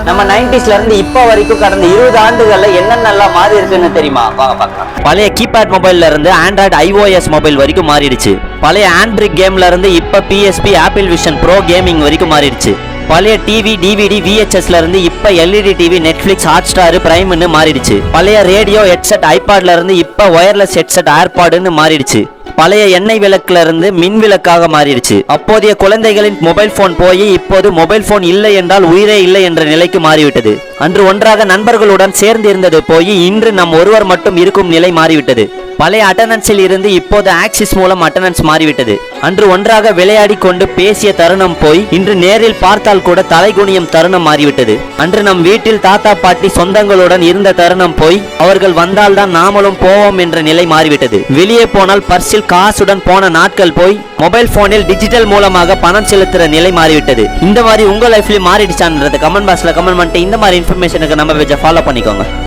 நம்ம 90s இருந்து இப்ப வரைக்கும் கடந்த 20 ஆண்டுகள்ல என்னென்னலாம் மாறி இருக்குன்னு தெரியுமா? வாங்க பார்க்கலாம். பழைய கீபேட் மொபைல்ல இருந்து ஆண்ட்ராய்டு iOS மொபைல் வரைக்கும் மாறிடுச்சு. பழைய ஆண்ட்ரிக் கேம்ல இருந்து இப்ப PSP apple Vision Pro gaming வரைக்கும் மாறிடுச்சு. பழைய டிவி DVD VHSல இருந்து இப்ப LED டிவி நெட்ஃபிளிக்ஸ் ஹாட்ஸ்டார் பிரைம்னு மாறிடுச்சு. பழைய ரேடியோ ஹெட்செட் ஐபாட்ல இருந்து இப்ப ஒயர்லெஸ் ஹெட்செட் ஏர்பாடுன்னு மாறிடுச்சு. பழைய எண்ணெய் விளக்குல இருந்து மின் விளக்காக மாறிடுச்சு. அப்போதைய குழந்தைகளின் மொபைல் போன் போய் இப்போது மொபைல் போன் இல்லை என்றால் உயிரே இல்லை என்ற நிலைக்கு மாறிவிட்டது. அன்று ஒன்றாக நண்பர்களுடன் சேர்ந்து இருந்தது போய் இன்று நம் ஒருவர் மட்டும் இருக்கும் நிலை மாறிவிட்டது. பழைய அட்டண்டன்ஸில் இருந்து இப்போது ஆக்சிஸ் மூலம் அட்டண்டன்ஸ் மாறிவிட்டது. அன்று ஒன்றாக விளையாடி கொண்டு பேசிய தருணம் போய் இன்று நேரில் பார்த்தால் கூட தலைகுனியும் தருணம் மாறிவிட்டது. அன்று நம் வீட்டில் தாத்தா பாட்டி சொந்தங்களுடன் இருந்த தருணம் போய் அவர்கள் வந்தால்தான் நாமளும் போவோம் என்ற நிலை மாறிவிட்டது. வெளியே போனால் பர்சில் காசுடன் போன நாட்கள் போய் மொபைல் போனில் டிஜிட்டல் மூலமாக பணம் செலுத்துற நிலை மாறிவிட்டது. இந்த மாதிரி உங்க லைஃப்லயும் மாறிடுச்சான்றது கமெண்ட் பாக்ஸ்ல கமெண்ட் பண்ணிட்டு இந்த மாதிரி இன்ஃபர்மேஷனுக்கு நம்ம பேஜை ஃபாலோ பண்ணிக்கோங்க.